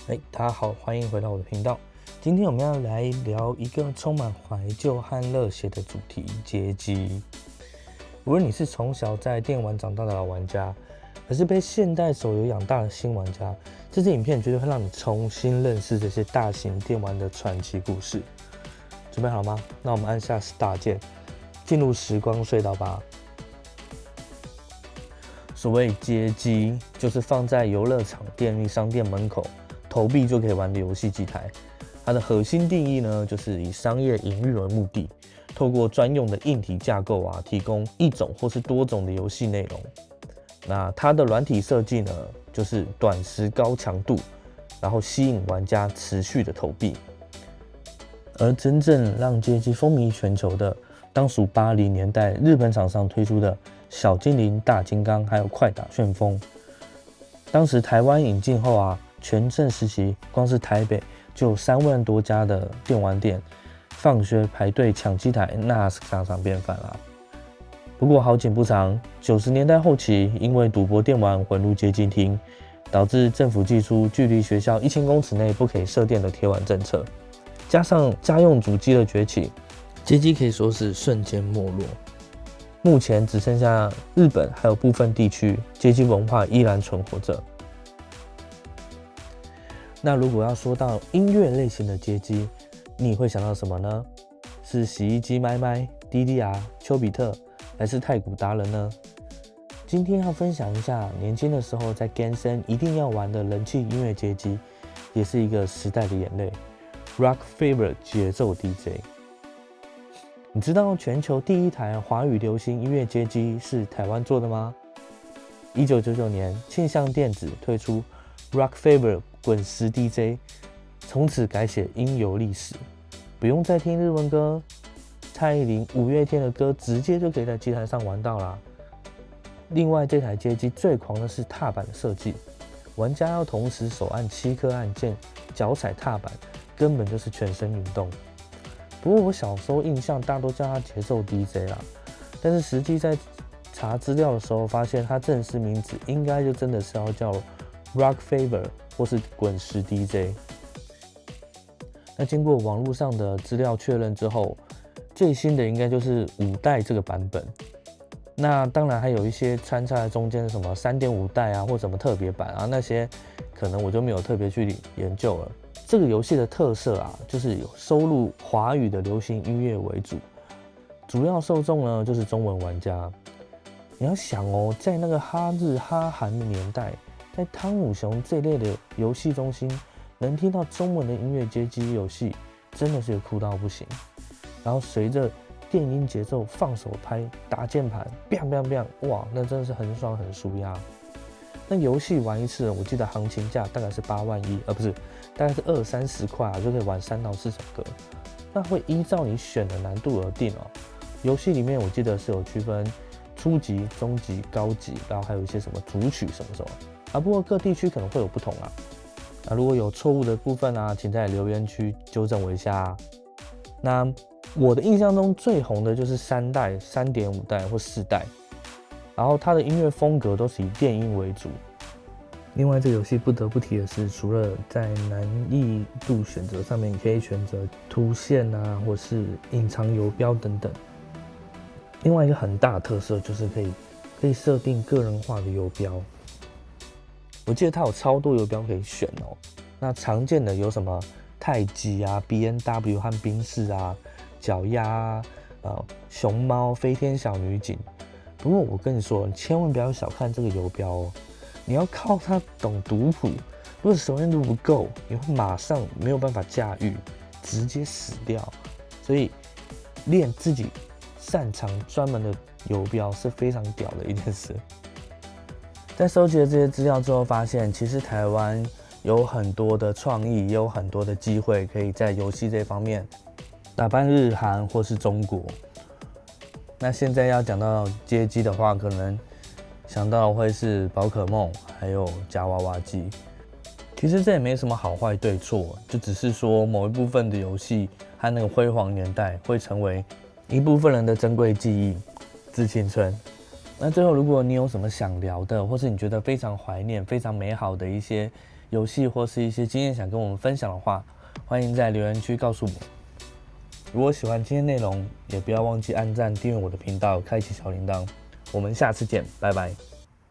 大家好，欢迎回到我的频道。今天我们要来聊一个充满怀旧和热血的主题——街机。无论你是从小在电玩长大的老玩家，还是被现代手游养大的新玩家，这支影片绝对会让你重新认识这些大型电玩的传奇故事。准备好了吗？那我们按下 Start 键，进入时光隧道吧。所谓街机，就是放在游乐场、便利商店门口投币就可以玩的游戏机台。它的核心定义呢，就是以商业营运为目的，透过专用的硬体架构提供一种或是多种的游戏内容。那它的软体设计呢，就是短时高强度，然后吸引玩家持续的投币。而真正让街机风靡全球的，当属80年代日本厂商推出的小精灵、大金刚，还有快打旋风。当时台湾引进后全盛时期，光是台北就有3万多家的电玩店，放学排队抢机台，那是家常便饭啦。不过好景不长，90年代后期，因为赌博电玩混入街机厅，导致政府祭出距离学校1000公尺内不可以设店的铁腕政策，加上家用主机的崛起，街机可以说是瞬间没落。目前只剩下日本还有部分地区街机文化依然存活着。那如果要说到音乐类型的街机，你会想到什么呢？是洗衣机麦麦、DDR、丘比特，还是太鼓达人呢？今天要分享一下年轻的时候在 Genshin 一定要玩的人气音乐街机，也是一个时代的眼泪 ——Rock Fever 节奏 DJ。你知道全球第一台华语流行音乐街机是台湾做的吗？1999年，庆向电子推出 Rock Fever 滚石 DJ， 从此改写音游历史，不用再听日文歌，蔡依林、五月天的歌直接就可以在机台上玩到啦。另外，这台街机最狂的是踏板的设计，玩家要同时手按7颗按键，脚踩踏板，根本就是全身运动。不过我小时候印象，大多叫它节奏 DJ 啦，但是实际在查资料的时候，发现它正式名字应该就真的是要叫 Rock Fever 或是滚石 DJ。那经过网络上的资料确认之后，最新的应该就是5代这个版本。那当然还有一些穿插在中间的什么3.5代或什么特别版那些可能我就没有特别去研究了。这个游戏的特色就是有收录华语的流行音乐为主，主要受众呢就是中文玩家。你要想在那个哈日哈韩的年代，在汤姆熊这类的游戏中心，能听到中文的音乐街机游戏，真的是酷到不行。然后随着电音节奏放手拍打键盘 ，biang biang biang， 哇，那真的是很爽很舒压。那游戏玩一次，我记得行情价大概是8万1，不是，大概是20-30块就可以玩3到4首歌。那会依照你选的难度而定游戏里面我记得是有区分初级、中级、高级，然后还有一些什么主曲什么不过各地区可能会有不同如果有错误的部分请在留言区纠正我一下那我的印象中最红的就是3代、3.5代或4代。然后它的音乐风格都是以电音为主。另外，这个游戏不得不提的是，除了在难易度选择上面，你可以选择图线或是隐藏游标等等。另外一个很大的特色就是可以设定个人化的游标。我记得它有超多游标可以选那常见的有什么太极BNW 和宾士脚丫熊猫、飞天小女警。不过我跟你说，你千万不要小看这个游标你要靠它懂读谱。如果手练度不够，你会马上没有办法驾驭，直接死掉。所以练自己擅长专门的游标是非常屌的一件事。在收集了这些资料之后，发现其实台湾有很多的创意，也有很多的机会可以在游戏这方面打败日韩或是中国。那现在要讲到街机的话，可能想到会是宝可梦，还有夹娃娃机。其实这也没什么好坏对错，就只是说某一部分的游戏和那个辉煌年代会成为一部分人的珍贵记忆、致青春。那最后，如果你有什么想聊的，或是你觉得非常怀念、非常美好的一些游戏或是一些经验想跟我们分享的话，欢迎在留言区告诉我。如果喜欢今天内容，也不要忘记按赞、订阅我的频道，开启小铃铛。我们下次见，拜拜。